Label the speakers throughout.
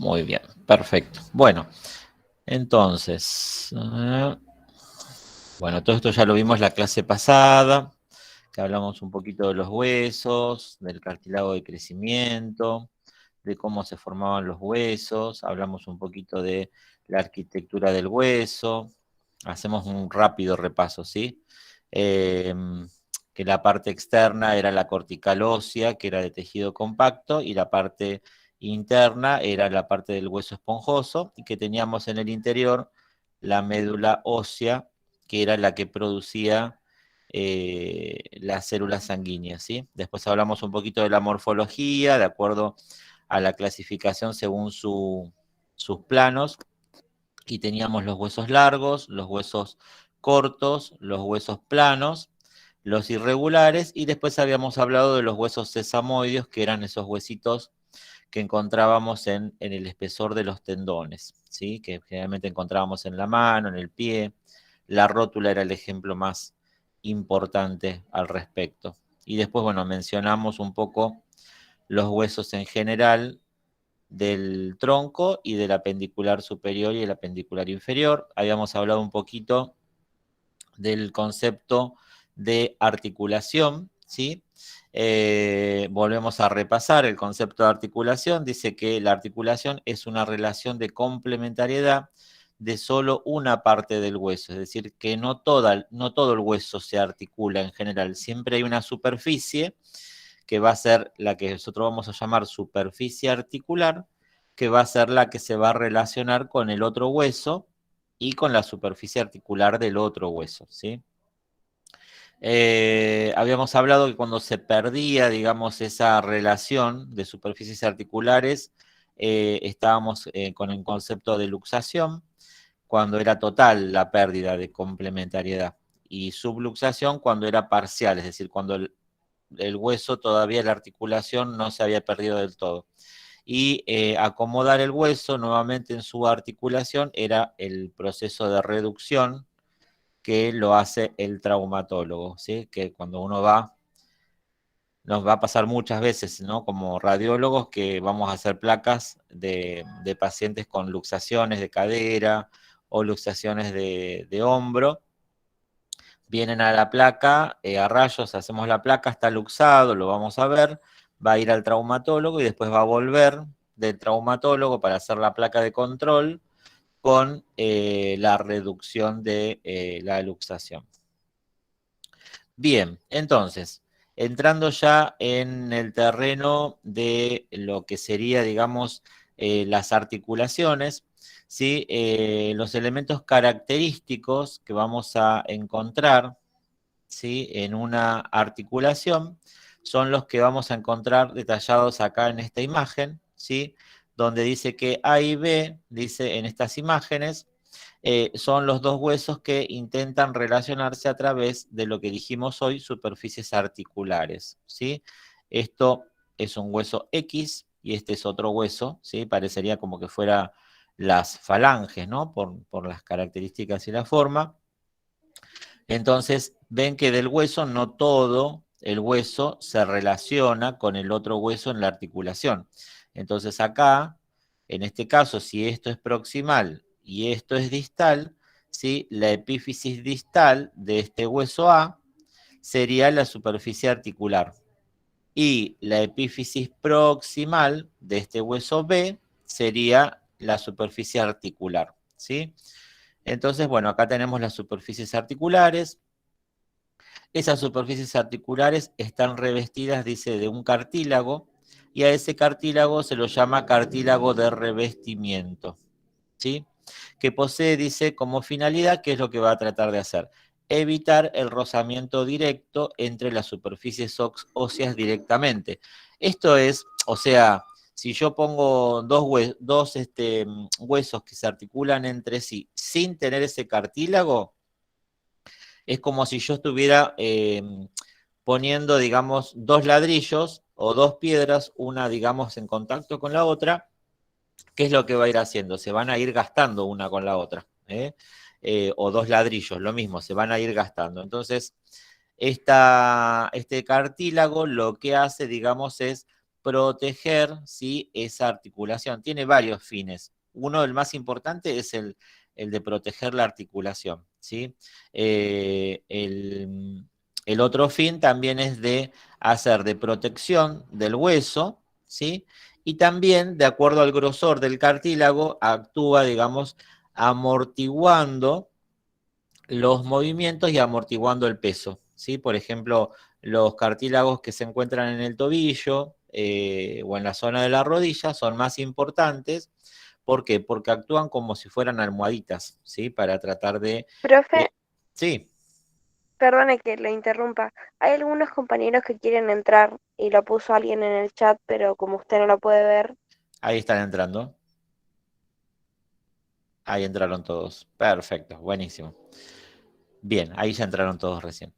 Speaker 1: Muy bien, perfecto. Bueno, entonces, bueno, todo esto ya lo vimos la clase pasada, que hablamos un poquito de los huesos, del cartílago de crecimiento, de cómo se formaban los huesos, hablamos un poquito de la arquitectura del hueso, hacemos un rápido repaso, ¿sí? Eh, que la parte externa era la cortical ósea, que era de tejido compacto, y la parte interna era la parte del hueso esponjoso, y que teníamos en el interior la médula ósea, que era la que producía las células sanguíneas, ¿sí? Después hablamos un poquito de la morfología, de acuerdo a la clasificación según sus planos, y teníamos los huesos largos, los huesos cortos, los huesos planos, los irregulares, y después habíamos hablado de los huesos sesamoideos, que eran esos huesitos que encontrábamos en el espesor de los tendones, ¿sí? Que generalmente encontrábamos en la mano, en el pie. La rótula era el ejemplo más importante al respecto. Y después, bueno, mencionamos un poco los huesos en general del tronco y del apendicular superior y el apendicular inferior. Habíamos hablado un poquito del concepto de articulación, ¿sí? Volvemos a repasar el concepto de articulación. Dice que la articulación es una relación de complementariedad de solo una parte del hueso, es decir, que no todo el hueso se articula en general, siempre hay una superficie que va a ser la que nosotros vamos a llamar superficie articular, que va a ser la que se va a relacionar con el otro hueso y con la superficie articular del otro hueso, ¿sí? Habíamos hablado que cuando se perdía, digamos, esa relación de superficies articulares, estábamos con el concepto de luxación, cuando era total la pérdida de complementariedad, y subluxación cuando era parcial, es decir, cuando el hueso todavía, la articulación no se había perdido del todo. Y acomodar el hueso nuevamente en su articulación era el proceso de reducción que lo hace el traumatólogo, ¿sí? Que cuando uno va, nos va a pasar muchas veces, ¿no? Como radiólogos que vamos a hacer placas de pacientes con luxaciones de cadera o luxaciones de hombro. Vienen a la placa, a rayos, hacemos la placa, está luxado, lo vamos a ver, va a ir al traumatólogo y después va a volver del traumatólogo para hacer la placa de control con la reducción de la luxación. Bien, entonces, entrando ya en el terreno de lo que sería, digamos, las articulaciones, ¿sí? Los elementos característicos que vamos a encontrar, ¿sí? En una articulación son los que vamos a encontrar detallados acá en esta imagen, ¿sí? Donde dice que A y B, dice en estas imágenes, son los dos huesos que intentan relacionarse a través de lo que dijimos hoy, superficies articulares, ¿sí? Esto es un hueso X y este es otro hueso, ¿sí? Parecería como que fuera las falanges, ¿no? Por las características y la forma. Entonces, ven que del hueso no todo el hueso se relaciona con el otro hueso en la articulación. Entonces acá, en este caso, si esto es proximal y esto es distal, ¿sí? La epífisis distal de este hueso A sería la superficie articular. Y la epífisis proximal de este hueso B sería la superficie articular, ¿sí? Entonces, bueno, acá tenemos las superficies articulares. Esas superficies articulares están revestidas, dice, de un cartílago, y a ese cartílago se lo llama cartílago de revestimiento, ¿sí? Que posee, dice, como finalidad, ¿qué es lo que va a tratar de hacer? Evitar el rozamiento directo entre las superficies óseas directamente. Esto es, o sea, si yo pongo dos huesos que se articulan entre sí sin tener ese cartílago, es como si yo estuviera poniendo, digamos, dos ladrillos o dos piedras, una, digamos, en contacto con la otra. ¿Qué es lo que va a ir haciendo? Se van a ir gastando una con la otra. O dos ladrillos, lo mismo, se van a ir gastando. Entonces, este cartílago lo que hace, digamos, es proteger, ¿sí?, esa articulación. Tiene varios fines. Uno, el más importante, es el de proteger la articulación, ¿sí? El otro fin también es de hacer de protección del hueso, ¿sí? Y también, de acuerdo al grosor del cartílago, actúa, digamos, amortiguando los movimientos y amortiguando el peso, ¿sí? Por ejemplo, los cartílagos que se encuentran en el tobillo o en la zona de la rodilla son más importantes. ¿Por qué? Porque actúan como si fueran almohaditas, ¿sí? Para tratar de...
Speaker 2: Profe,
Speaker 1: sí,
Speaker 2: perdone que lo interrumpa. Hay algunos compañeros que quieren entrar y lo puso alguien en el chat, pero como usted no lo puede ver.
Speaker 1: ahí están entrando. Ahí entraron todos. Perfecto, buenísimo. Bien, ahí ya entraron todos recién.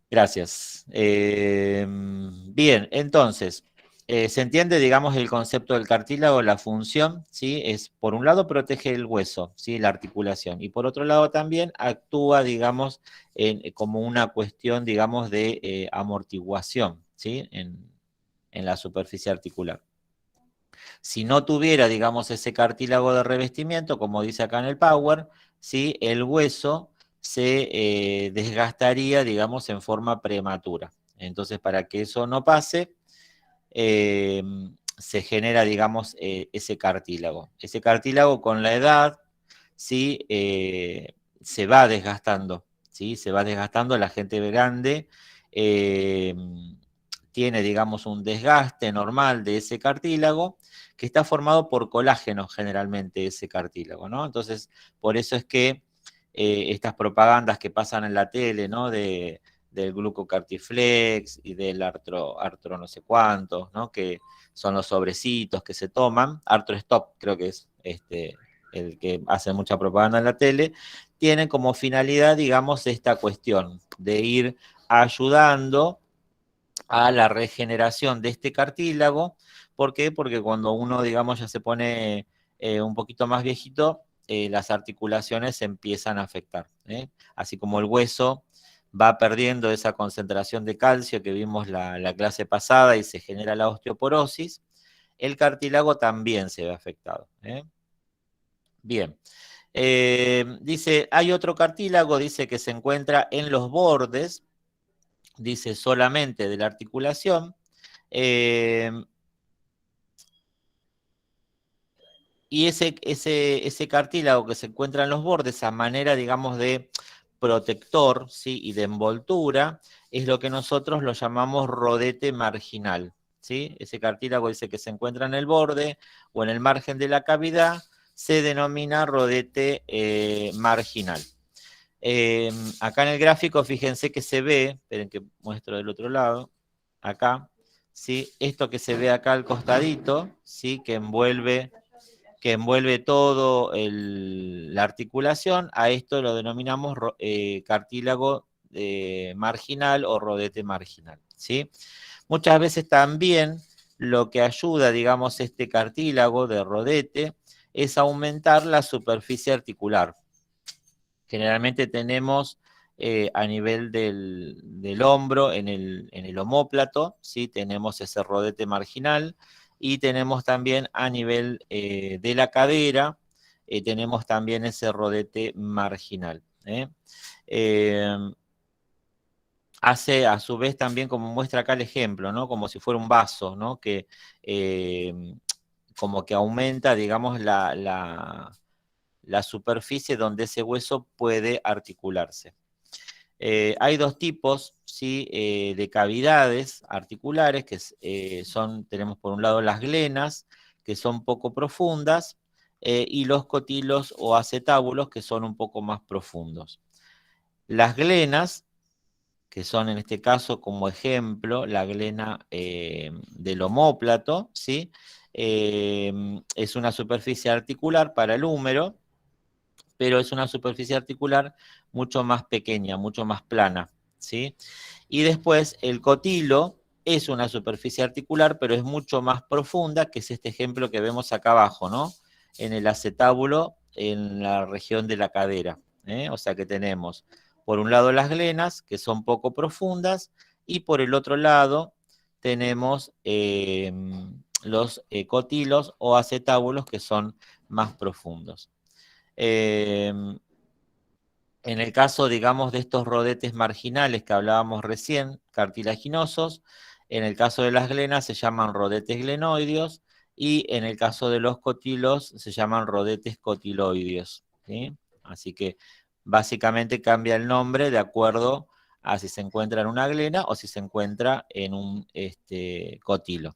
Speaker 1: Gracias. Bien, entonces, se entiende, digamos, el concepto del cartílago, la función, ¿sí? Es, por un lado, protege el hueso, ¿sí? La articulación, y por otro lado también actúa, digamos, como una cuestión, digamos, de amortiguación, ¿sí? En la superficie articular. Si no tuviera, digamos, ese cartílago de revestimiento, como dice acá en el Power, ¿sí?, el hueso se desgastaría, digamos, en forma prematura. Entonces, para que eso no pase, eh, se genera, digamos, ese cartílago. Ese cartílago con la edad, ¿sí?, se va desgastando, ¿sí? Se va desgastando, la gente grande eh, tiene, digamos, un desgaste normal de ese cartílago que está formado por colágeno generalmente, ese cartílago, ¿no? Entonces, por eso es que estas propagandas que pasan en la tele, ¿no? Del glucocartiflex y del artro no sé cuántos, ¿no? Que son los sobrecitos que se toman, Artro Stop creo que es el que hace mucha propaganda en la tele, tienen como finalidad, digamos, esta cuestión de ir ayudando a la regeneración de este cartílago. ¿Por qué? Porque cuando uno, digamos, ya se pone un poquito más viejito, las articulaciones se empiezan a afectar, ¿eh? Así como el hueso va perdiendo esa concentración de calcio que vimos la clase pasada y se genera la osteoporosis, el cartílago también se ve afectado, ¿eh? Bien. Dice, hay otro cartílago, dice que se encuentra en los bordes, dice solamente de la articulación, eh, y ese cartílago que se encuentra en los bordes, a manera, digamos, de protector, ¿sí?, y de envoltura, es lo que nosotros lo llamamos rodete marginal, ¿sí? Ese cartílago dice que se encuentra en el borde o en el margen de la cavidad, se denomina rodete marginal. Acá en el gráfico, fíjense que se ve, esperen que muestro del otro lado, acá, ¿sí? Esto que se ve acá al costadito, ¿sí?, que envuelve todo la articulación, a esto lo denominamos cartílago marginal o rodete marginal, ¿sí? Muchas veces también lo que ayuda, digamos, este cartílago de rodete es aumentar la superficie articular. Generalmente tenemos a nivel del hombro, en el omóplato, ¿sí? Tenemos ese rodete marginal y tenemos también a nivel de la cadera, tenemos también ese rodete marginal, ¿eh? Eh, Hace a su vez también, como muestra acá el ejemplo, ¿no? Como si fuera un vaso, ¿no? Que eh, como que aumenta, digamos, la superficie donde ese hueso puede articularse. Hay dos tipos, ¿sí?, de cavidades articulares, que tenemos por un lado las glenas, que son poco profundas, y los cotilos o acetábulos, que son un poco más profundos. Las glenas, que son en este caso como ejemplo la glena del omóplato, ¿sí? Es una superficie articular para el húmero, pero es una superficie articular mucho más pequeña, mucho más plana, ¿sí? Y después el cotilo es una superficie articular, pero es mucho más profunda, que es este ejemplo que vemos acá abajo, ¿no? En el acetábulo, en la región de la cadera, ¿eh? O sea que tenemos, por un lado, las glenas, que son poco profundas, y por el otro lado tenemos los cotilos o acetábulos que son más profundos. En el caso, digamos, de estos rodetes marginales que hablábamos recién, cartilaginosos, en el caso de las glenas se llaman rodetes glenoideos y en el caso de los cotilos se llaman rodetes cotiloideos, ¿sí? Así que básicamente cambia el nombre de acuerdo a si se encuentra en una glena o si se encuentra en un cotilo.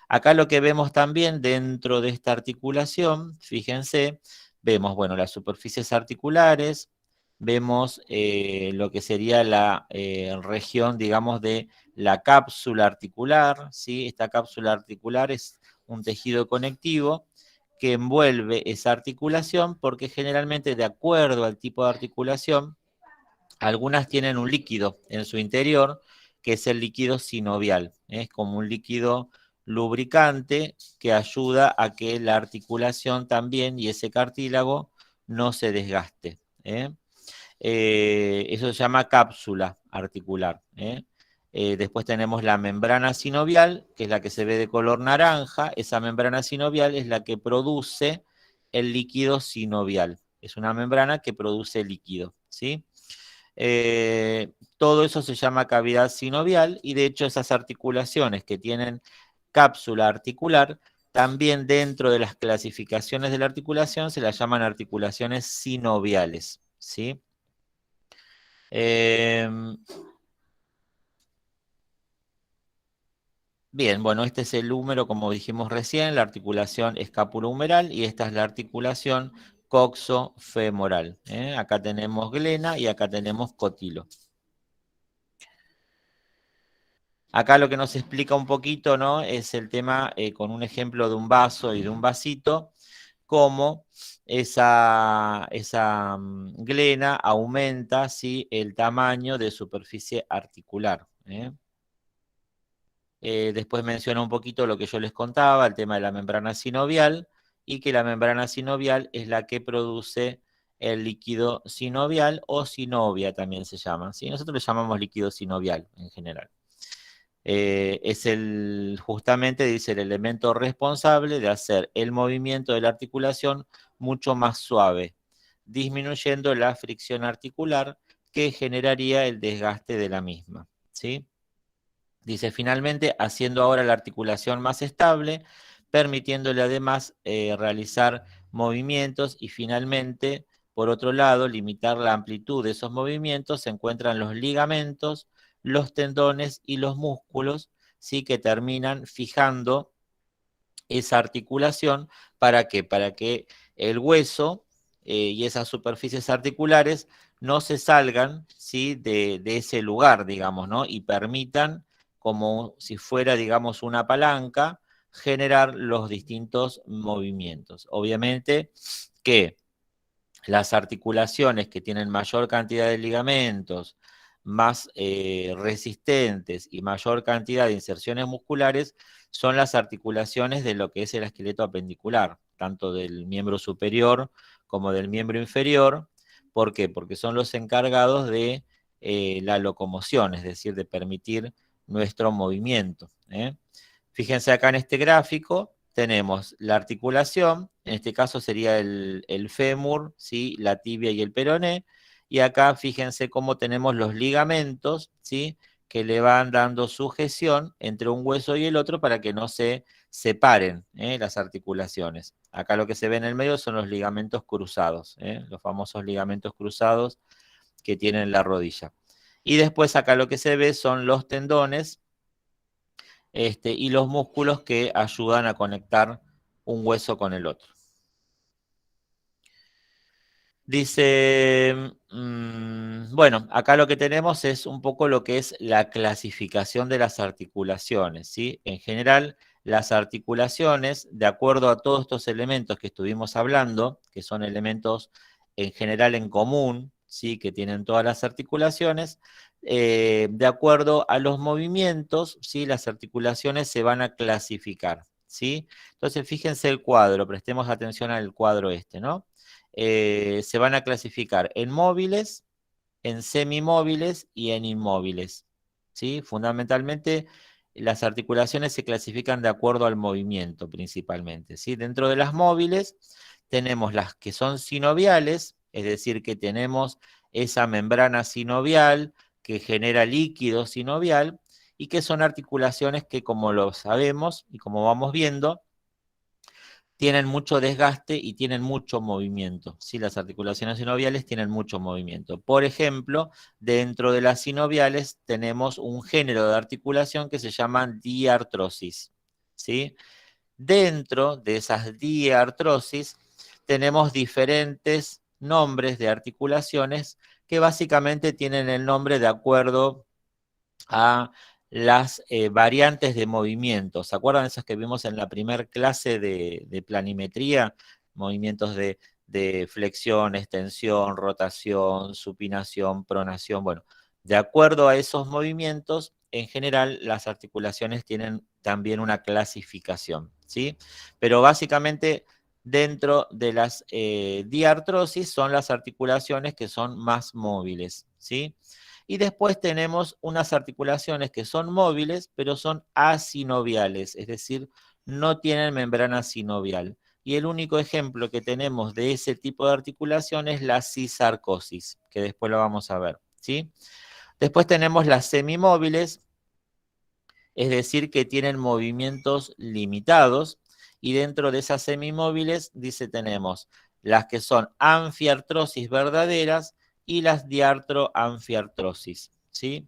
Speaker 1: Acá lo que vemos también dentro de esta articulación, fíjense, vemos, bueno, las superficies articulares, vemos lo que sería la región, digamos, de la cápsula articular, ¿sí? Esta cápsula articular es un tejido conectivo que envuelve esa articulación porque generalmente, de acuerdo al tipo de articulación, algunas tienen un líquido en su interior, que es el líquido sinovial. Es como un líquido lubricante que ayuda a que la articulación también y ese cartílago no se desgaste. Eso se llama cápsula articular. Después tenemos la membrana sinovial, que es la que se ve de color naranja. Esa membrana sinovial es la que produce el líquido sinovial. Es una membrana que produce líquido, ¿sí? Todo eso se llama cavidad sinovial y de hecho esas articulaciones que tienen cápsula articular, también dentro de las clasificaciones de la articulación se las llaman articulaciones sinoviales, ¿sí? Bien, bueno, este es el húmero, como dijimos recién, la articulación escapulohumeral y esta es la articulación coxofemoral. Acá tenemos glena y acá tenemos cotilo. Acá lo que nos explica un poquito, ¿no? Es el tema con un ejemplo de un vaso y de un vasito, cómo esa glena aumenta, ¿sí? El tamaño de superficie articular. Después menciona un poquito lo que yo les contaba, el tema de la membrana sinovial, y que la membrana sinovial es la que produce el líquido sinovial o sinovia también se llama, ¿sí? Nosotros le llamamos líquido sinovial en general. Es justamente dice el elemento responsable de hacer el movimiento de la articulación mucho más suave, disminuyendo la fricción articular que generaría el desgaste de la misma, ¿sí? Dice finalmente, haciendo ahora la articulación más estable, permitiéndole además realizar movimientos y finalmente, por otro lado, limitar la amplitud de esos movimientos, se encuentran los ligamentos, los tendones y los músculos, ¿sí? Que terminan fijando esa articulación. ¿Para qué? Para que el hueso y esas superficies articulares no se salgan, ¿sí? de ese lugar, digamos, ¿no? Y permitan, como si fuera, digamos, una palanca, generar los distintos movimientos. Obviamente que las articulaciones que tienen mayor cantidad de ligamentos, más resistentes y mayor cantidad de inserciones musculares, son las articulaciones de lo que es el esqueleto apendicular, tanto del miembro superior como del miembro inferior. ¿Por qué? Porque son los encargados de la locomoción, es decir, de permitir nuestro movimiento. Fíjense acá en este gráfico, tenemos la articulación, en este caso sería el fémur, ¿sí? La tibia y el peroné, y acá fíjense cómo tenemos los ligamentos, ¿sí? Que le van dando sujeción entre un hueso y el otro para que no se separen las articulaciones. Acá lo que se ve en el medio son los ligamentos cruzados, los famosos ligamentos cruzados que tienen la rodilla. Y después acá lo que se ve son los tendones, y los músculos que ayudan a conectar un hueso con el otro. Dice, bueno, acá lo que tenemos es un poco lo que es la clasificación de las articulaciones, ¿sí? En general, las articulaciones, de acuerdo a todos estos elementos que estuvimos hablando, que son elementos en general en común, ¿sí? Que tienen todas las articulaciones, de acuerdo a los movimientos, ¿sí? Las articulaciones se van a clasificar, ¿sí? Entonces, fíjense el cuadro, prestemos atención al cuadro este, ¿no? Se van a clasificar en móviles, en semimóviles y en inmóviles, ¿sí? Fundamentalmente las articulaciones se clasifican de acuerdo al movimiento principalmente, ¿sí? Dentro de las móviles tenemos las que son sinoviales, es decir, que tenemos esa membrana sinovial que genera líquido sinovial y que son articulaciones que, como lo sabemos y como vamos viendo, tienen mucho desgaste y tienen mucho movimiento. ¿Sí? Las articulaciones sinoviales tienen mucho movimiento. Por ejemplo, dentro de las sinoviales tenemos un género de articulación que se llama diartrosis. ¿Sí? Dentro de esas diartrosis tenemos diferentes nombres de articulaciones que básicamente tienen el nombre de acuerdo a las variantes de movimiento. ¿Se acuerdan esos que vimos en la primera clase de planimetría? Movimientos de flexión, extensión, rotación, supinación, pronación. Bueno, de acuerdo a esos movimientos, en general las articulaciones tienen también una clasificación, ¿sí? Pero básicamente dentro de las diartrosis son las articulaciones que son más móviles, ¿sí? Y después tenemos unas articulaciones que son móviles, pero son asinoviales, es decir, no tienen membrana sinovial. Y el único ejemplo que tenemos de ese tipo de articulación es la cisarcosis, que después lo vamos a ver, ¿sí? Después tenemos las semimóviles, es decir, que tienen movimientos limitados, y dentro de esas semimóviles, dice, tenemos las que son anfiartrosis verdaderas y las diartroanfiartrosis, ¿sí?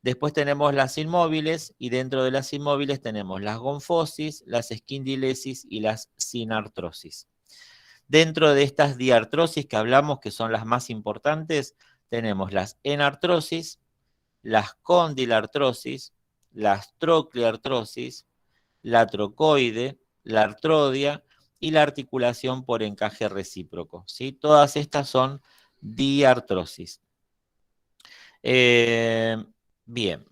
Speaker 1: Después tenemos las inmóviles, y dentro de las inmóviles tenemos las gonfosis, las esquindilesis y las sinartrosis. Dentro de estas diartrosis que hablamos, que son las más importantes, tenemos las enartrosis, las condilartrosis, las trocleartrosis, la trocoide, la artrodia y la articulación por encaje recíproco, ¿sí? Todas estas son diartrosis. Bien.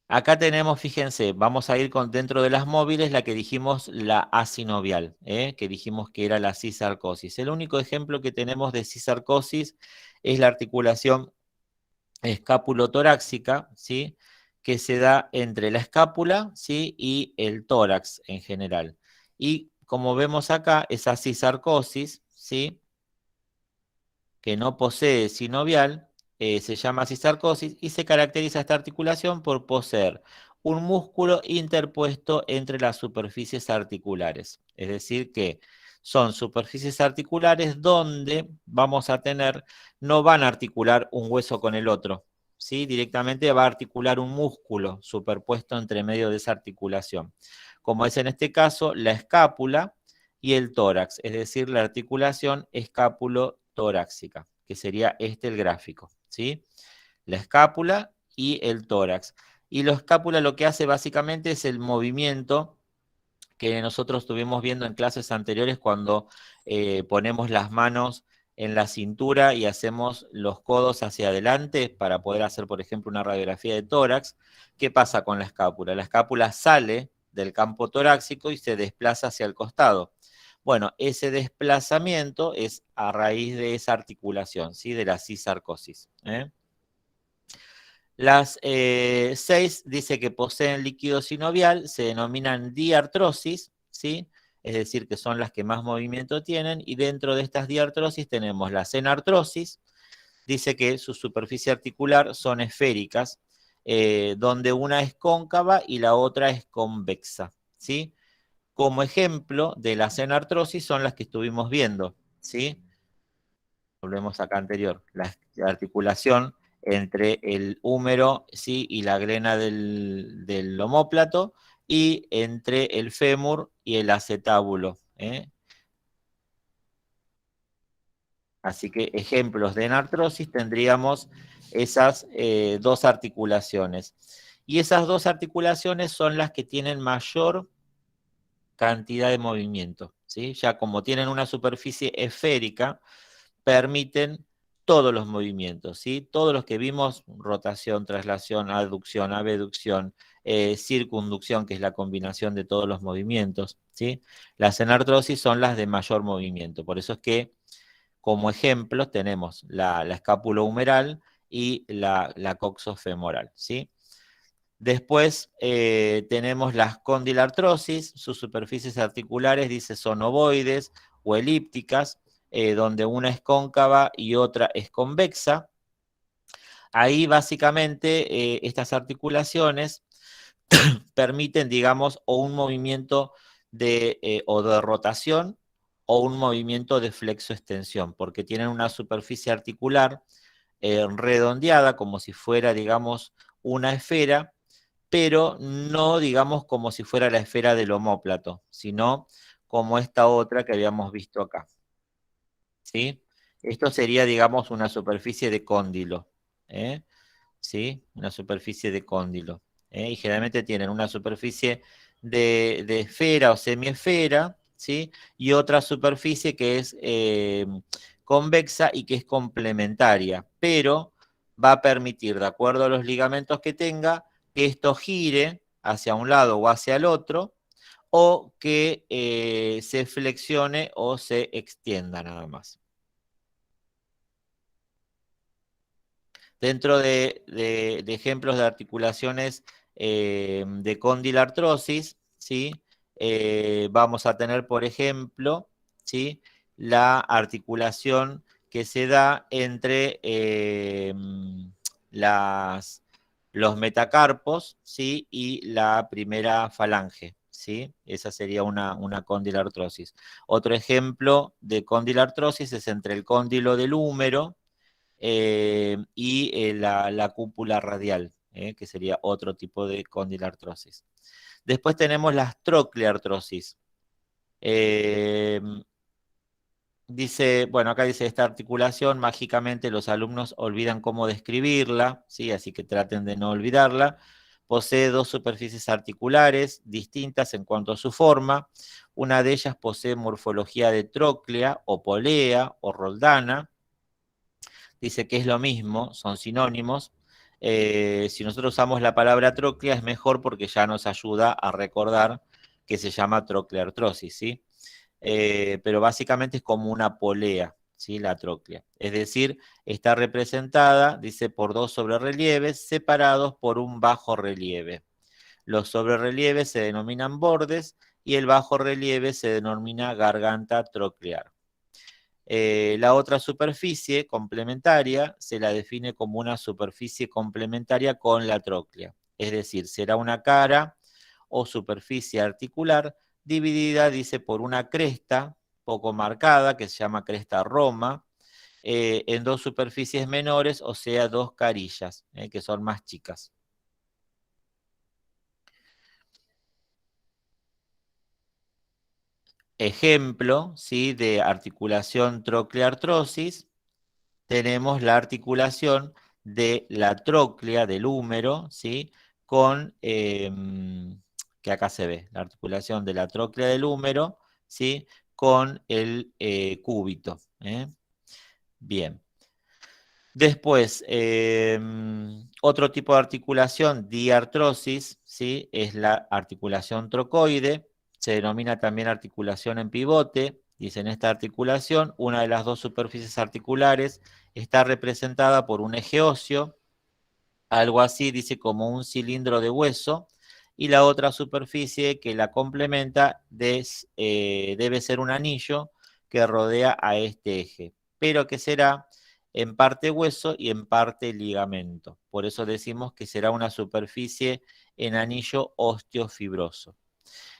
Speaker 1: Acá tenemos, fíjense, vamos a ir con dentro de las móviles la que dijimos la asinovial, que dijimos que era la cisarcosis. El único ejemplo que tenemos de cisarcosis es la articulación escapulotorácica, ¿sí? Que se da entre la escápula, ¿sí? Y el tórax en general. Y como vemos acá, esa cisarcosis, ¿sí? Que no posee sinovial, se llama cisarcosis y se caracteriza esta articulación por poseer un músculo interpuesto entre las superficies articulares. Es decir, que son superficies articulares donde vamos a tener, no van a articular un hueso con el otro, ¿sí? Directamente va a articular un músculo superpuesto entre medio de esa articulación, como es en este caso la escápula y el tórax, es decir, la articulación escápulo-torácica, que sería este el gráfico, ¿sí? La escápula y el tórax. Y la escápula lo que hace básicamente es el movimiento que nosotros estuvimos viendo en clases anteriores cuando ponemos las manos en la cintura y hacemos los codos hacia adelante para poder hacer, por ejemplo, una radiografía de tórax. ¿Qué pasa con la escápula? La escápula sale del campo torácico y se desplaza hacia el costado. Bueno, ese desplazamiento es a raíz de esa articulación, ¿sí? De la cisarcosis. Las 6 dice que poseen líquido sinovial, se denominan diartrosis, ¿sí? Es decir, que son las que más movimiento tienen, y dentro de estas diartrosis tenemos la senartrosis, dice que su superficie articular son esféricas, donde una es cóncava y la otra es convexa, ¿sí? Como ejemplo de la senartrosis son las que estuvimos viendo, ¿sí? Volvemos acá anterior, la articulación entre el húmero, ¿sí? Y la glena del omóplato, y entre el fémur y el acetábulo. Así que ejemplos de enartrosis tendríamos esas dos articulaciones. Y esas dos articulaciones son las que tienen mayor cantidad de movimiento, ¿sí? Ya como tienen una superficie esférica, permiten todos los movimientos, ¿sí? Todos los que vimos, rotación, traslación, aducción, abducción, circunducción, que es la combinación de todos los movimientos, ¿sí? Las enartrosis son las de mayor movimiento, por eso es que como ejemplos tenemos la escápula humeral y la coxofemoral, ¿sí? Después tenemos las condilartrosis, sus superficies articulares, dice, son ovoides o elípticas, donde una es cóncava y otra es convexa. Ahí básicamente estas articulaciones permiten, digamos, o un movimiento o de rotación o un movimiento de flexo-extensión, porque tienen una superficie articular redondeada, como si fuera, digamos, una esfera, pero no, digamos, como si fuera la esfera del omóplato, sino como esta otra que habíamos visto acá, ¿sí? Esto sería, digamos, una superficie de cóndilo, ¿eh? ¿Sí? Una superficie de cóndilo. Y generalmente tienen una superficie de esfera o semiesfera, ¿sí? Y otra superficie que es convexa y que es complementaria, pero va a permitir, de acuerdo a los ligamentos que tenga, que esto gire hacia un lado o hacia el otro, o que se flexione o se extienda nada más. Dentro de ejemplos de articulaciones de condilartrosis, ¿sí? Vamos a tener, por ejemplo, ¿sí? La articulación que se da entre las, los metacarpos, ¿sí? Y la primera falange, ¿sí? Esa sería una condilartrosis. Otro ejemplo de condilartrosis es entre el cóndilo del húmero, y la cúpula radial, que sería otro tipo de condilartrosis. Después tenemos las trocleartrosis. Eh, Dice, bueno, acá dice esta articulación, mágicamente los alumnos olvidan cómo describirla, ¿sí? Así que traten de no olvidarla. Posee dos superficies articulares distintas en cuanto a su forma. Una de ellas posee morfología de tróclea o polea o roldana. Dice que es lo mismo, son sinónimos. Si nosotros usamos la palabra tróclea es mejor porque ya nos ayuda a recordar que se llama trocleartrosis, ¿sí? Pero básicamente es como una polea, ¿sí? La tróclea. Es decir, está representada, dice, por dos sobrerrelieves separados por un bajo relieve. Los sobrerrelieves se denominan bordes y el bajo relieve se denomina garganta troclear. La otra superficie complementaria se la define como una superficie complementaria con la tróclea, es decir, será una cara o superficie articular dividida, dice, por una cresta poco marcada, que se llama cresta roma, en dos superficies menores, o sea, dos carillas, que son más chicas. Ejemplo, ¿sí? De articulación trocleartrosis, tenemos la articulación de la tróclea del húmero, ¿sí? Con, que acá se ve, la articulación de la tróclea del húmero, ¿sí? Con el cúbito. Bien. Después, otro tipo de articulación, diartrosis, ¿sí? Es la articulación trocoide, se denomina también articulación en pivote. Dice, en esta articulación, una de las dos superficies articulares está representada por un eje óseo, algo así, dice, como un cilindro de hueso, y la otra superficie que la complementa debe ser un anillo que rodea a este eje, pero que será en parte hueso y en parte ligamento. Por eso decimos que será una superficie en anillo osteofibroso,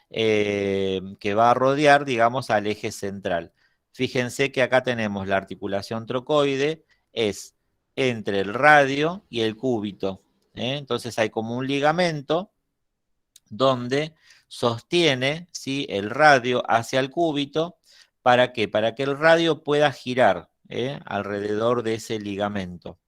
Speaker 1: que va a rodear, digamos, al eje central. Fíjense que acá tenemos la articulación trocoide, es entre el radio y el cúbito. Entonces hay como un ligamento donde sostiene, ¿sí? El radio hacia el cúbito. ¿Para qué? Para que el radio pueda girar alrededor de ese ligamento.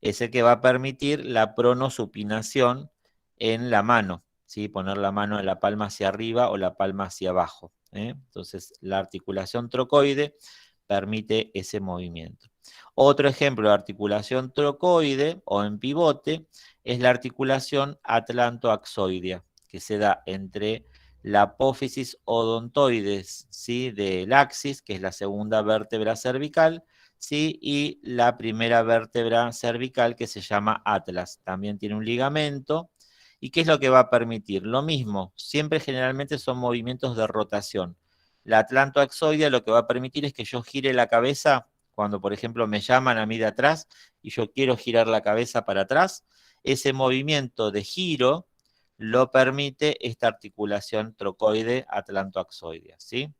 Speaker 1: Es el que va a permitir la pronosupinación en la mano, ¿sí? Poner la mano en la palma hacia arriba o la palma hacia abajo. Entonces, la articulación trocoide permite ese movimiento. Otro ejemplo de articulación trocoide o en pivote es la articulación atlantoaxoidea, que se da entre la apófisis odontoides, ¿sí? Del axis, que es la segunda vértebra cervical, ¿sí? Y la primera vértebra cervical que se llama atlas. También tiene un ligamento. ¿Y qué es lo que va a permitir? Lo mismo, siempre generalmente son movimientos de rotación. La atlantoaxoidea lo que va a permitir es que yo gire la cabeza cuando, por ejemplo, me llaman a mí de atrás y yo quiero girar la cabeza para atrás. Ese movimiento de giro lo permite esta articulación trocoide atlantoaxoidea, ¿sí?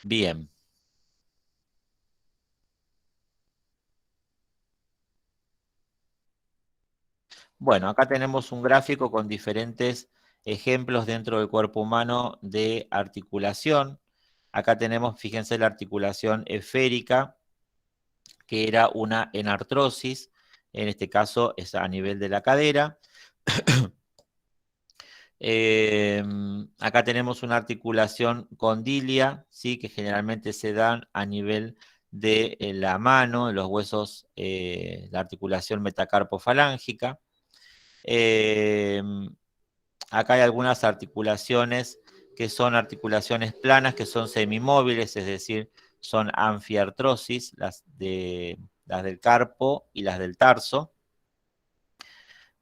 Speaker 1: Bien. Bueno, acá tenemos un gráfico con diferentes ejemplos dentro del cuerpo humano de articulación. Acá tenemos, fíjense, la articulación esférica, que era una enartrosis, en este caso es a nivel de la cadera. Acá tenemos una articulación condilia, ¿sí? Que generalmente se dan a nivel de la mano, los huesos, la articulación metacarpofalángica. Eh, Acá hay algunas articulaciones que son articulaciones planas, que son semimóviles, es decir, son anfiartrosis, las del carpo y las del tarso.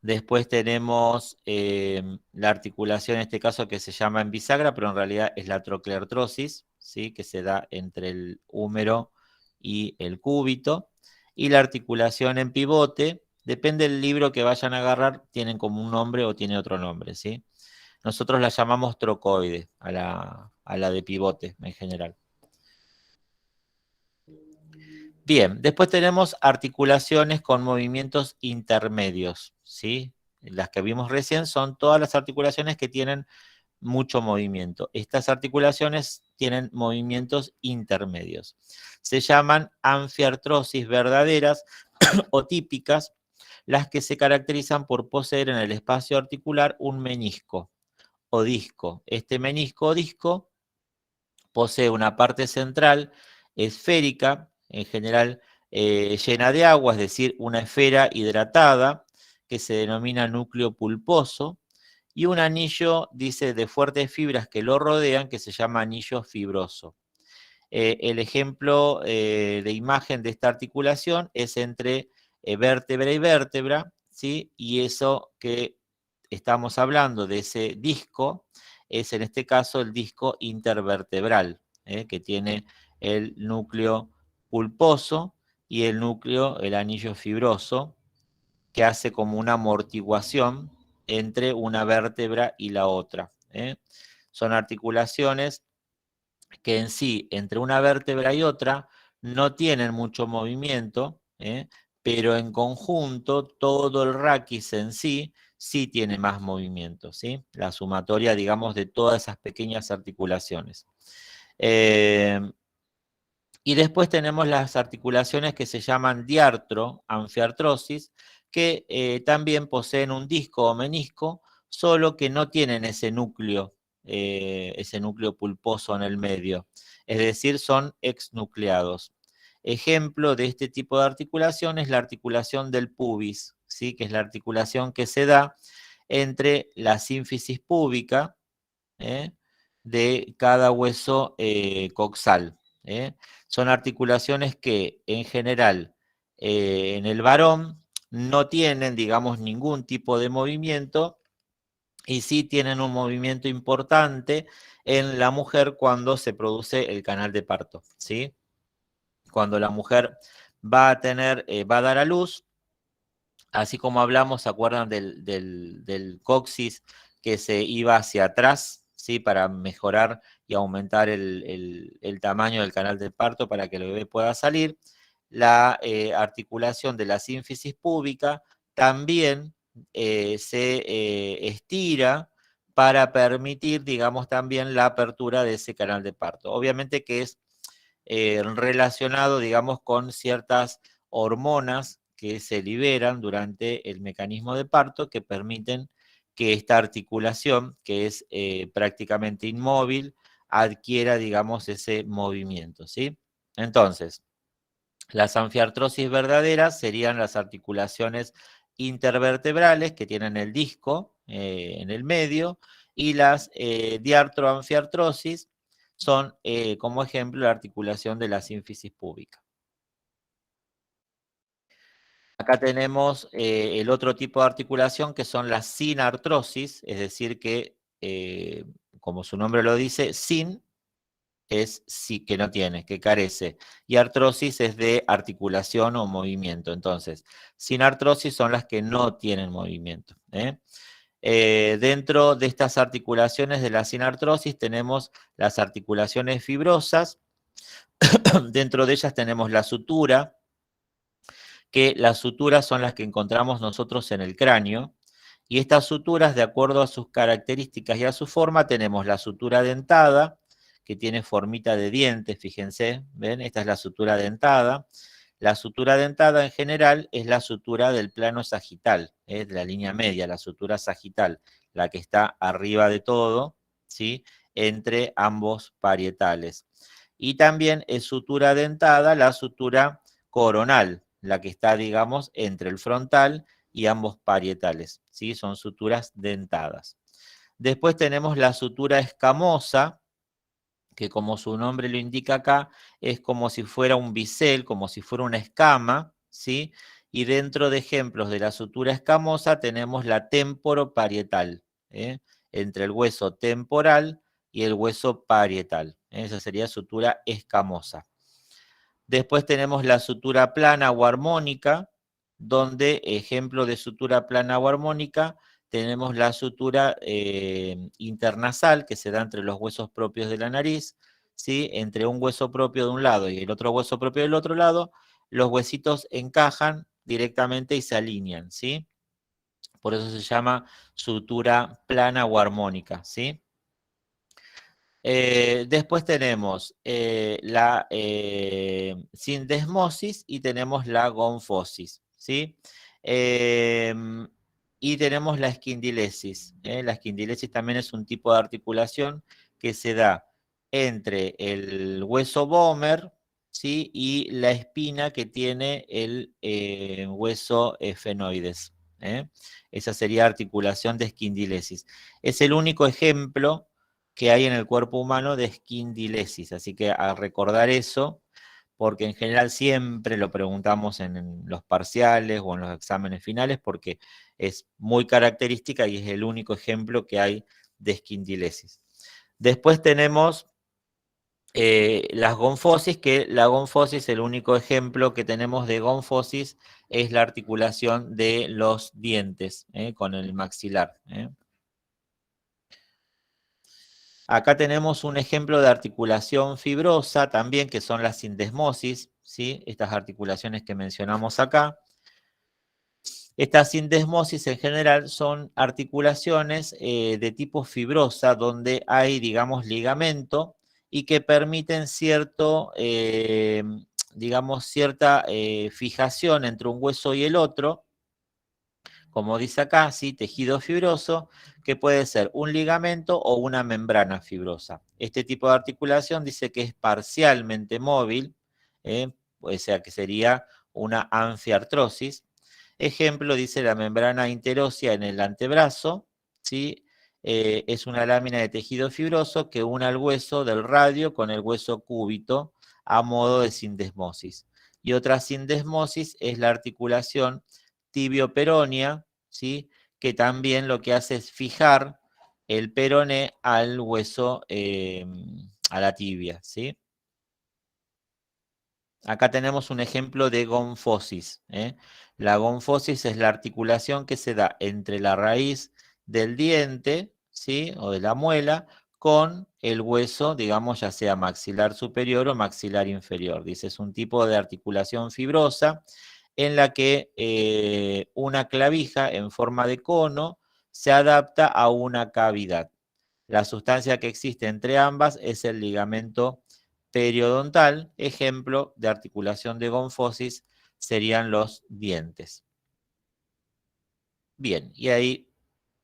Speaker 1: Después tenemos la articulación, en este caso, que se llama en bisagra, pero en realidad es la trocleartrosis, ¿sí? Que se da entre el húmero y el cúbito. Y la articulación en pivote, depende del libro que vayan a agarrar, tienen como un nombre o tiene otro nombre, ¿sí? Nosotros la llamamos trocoide, a la de pivote en general. Bien, después tenemos articulaciones con movimientos intermedios, ¿sí? Las que vimos recién son todas las articulaciones que tienen mucho movimiento. Estas articulaciones tienen movimientos intermedios. Se llaman anfiartrosis verdaderas o típicas, las que se caracterizan por poseer en el espacio articular un menisco o disco. Este menisco o disco posee una parte central esférica, en general llena de agua, es decir, una esfera hidratada, que se denomina núcleo pulposo, y un anillo, dice, de fuertes fibras que lo rodean, que se llama anillo fibroso. El ejemplo de imagen de esta articulación es entre vértebra y vértebra, ¿sí? Y eso que estamos hablando de ese disco es en este caso el disco intervertebral, que tiene el núcleo pulposo y el núcleo, el anillo fibroso, que hace como una amortiguación entre una vértebra y la otra. Son articulaciones que en sí, entre una vértebra y otra, no tienen mucho movimiento, pero en conjunto todo el raquis en sí sí tiene más movimiento, ¿sí? La sumatoria, digamos, de todas esas pequeñas articulaciones. Eh, y después tenemos las articulaciones que se llaman diartro, anfiartrosis, que también poseen un disco o menisco, solo que no tienen ese núcleo pulposo en el medio. Es decir, son exnucleados. Ejemplo de este tipo de articulación es la articulación del pubis, ¿sí? Que es la articulación que se da entre la sínfisis púbica, ¿eh? De cada hueso coxal. Son articulaciones que en general en el varón no tienen, digamos, ningún tipo de movimiento y sí tienen un movimiento importante en la mujer cuando se produce el canal de parto, ¿sí? Cuando la mujer va a tener, va a dar a luz, así como hablamos, ¿se acuerdan del coxis que se iba hacia atrás, ¿sí? Para mejorar y aumentar el tamaño del canal del parto para que el bebé pueda salir? La articulación de la sínfisis púbica también se estira para permitir, digamos, también la apertura de ese canal de parto. Obviamente que es relacionado, digamos, con ciertas hormonas que se liberan durante el mecanismo de parto que permiten que esta articulación, que es prácticamente inmóvil, adquiera, digamos, ese movimiento, ¿sí? Entonces, las anfiartrosis verdaderas serían las articulaciones intervertebrales que tienen el disco en el medio y las diartroanfiartrosis son, como ejemplo, la articulación de la sínfisis púbica. Acá tenemos el otro tipo de articulación que son las sin artrosis, es decir que, como su nombre lo dice, sin es sí, que no tiene, que carece. Y artrosis es de articulación o movimiento. Entonces, sin artrosis son las que no tienen movimiento. Dentro de estas articulaciones de la sinartrosis tenemos las articulaciones fibrosas. Dentro de ellas tenemos la sutura, que las suturas son las que encontramos nosotros en el cráneo. Y estas suturas, de acuerdo a sus características y a su forma, tenemos la sutura dentada, que tiene formita de diente, fíjense, ¿ven? Esta es la sutura dentada. La sutura dentada en general es la sutura del plano sagital, de la línea media, la sutura sagital, la que está arriba de todo, ¿sí? Entre ambos parietales. Y también es sutura dentada la sutura coronal, la que está, digamos, entre el frontal y ambos parietales, ¿sí? Son suturas dentadas. Después tenemos la sutura escamosa, que como su nombre lo indica acá, es como si fuera un bisel, como si fuera una escama, ¿sí? Y dentro de ejemplos de la sutura escamosa tenemos la temporoparietal, entre el hueso temporal y el hueso parietal. Esa sería sutura escamosa. Después tenemos la sutura plana o armónica, donde, ejemplo de sutura plana o armónica, tenemos la sutura internasal, que se da entre los huesos propios de la nariz, ¿sí? Entre un hueso propio de un lado y el otro hueso propio del otro lado, los huesitos encajan directamente y se alinean, ¿sí? Por eso se llama sutura plana o armónica, ¿sí? Después tenemos la sindesmosis y tenemos la gonfosis, ¿sí? Y tenemos la esquindilesis. La esquindilesis también es un tipo de articulación que se da entre el hueso vomer, ¿sí? Y la espina que tiene el hueso efenoides. Esa sería articulación de esquindilesis. Es el único ejemplo que hay en el cuerpo humano de esquindilesis. Así que a recordar eso, porque en general siempre lo preguntamos en los parciales o en los exámenes finales, porque es muy característica y es el único ejemplo que hay de esquindilesis. Después tenemos las gonfosis, que la gonfosis, el único ejemplo que tenemos de gonfosis es la articulación de los dientes con el maxilar. Acá tenemos un ejemplo de articulación fibrosa también, que son las sindesmosis, ¿sí? Estas articulaciones que mencionamos acá. Estas sindesmosis en general son articulaciones de tipo fibrosa, donde hay, digamos, ligamento y que permiten cierto, digamos, cierta fijación entre un hueso y el otro, como dice acá, ¿sí? Tejido fibroso, que puede ser un ligamento o una membrana fibrosa. Este tipo de articulación dice que es parcialmente móvil, o sea que sería una anfiartrosis. Ejemplo, dice la membrana interósea en el antebrazo, ¿sí? Es una lámina de tejido fibroso que une al hueso del radio con el hueso cúbito a modo de sindesmosis. Y otra sindesmosis es la articulación tibio-peronea, ¿sí? Que también lo que hace es fijar el peroné al hueso, a la tibia, ¿sí? Acá tenemos un ejemplo de gonfosis. La gonfosis es la articulación que se da entre la raíz del diente, ¿sí? O de la muela, con el hueso, digamos, ya sea maxilar superior o maxilar inferior. Dice, es un tipo de articulación fibrosa en la que una clavija en forma de cono se adapta a una cavidad. La sustancia que existe entre ambas es el ligamento periodontal. Ejemplo de articulación de gonfosis serían los dientes. Bien, y ahí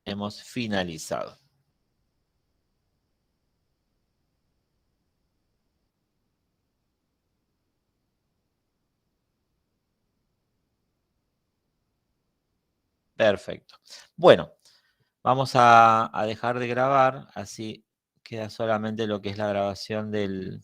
Speaker 1: hemos finalizado. Perfecto. Bueno, vamos a dejar de grabar, así queda solamente lo que es la grabación del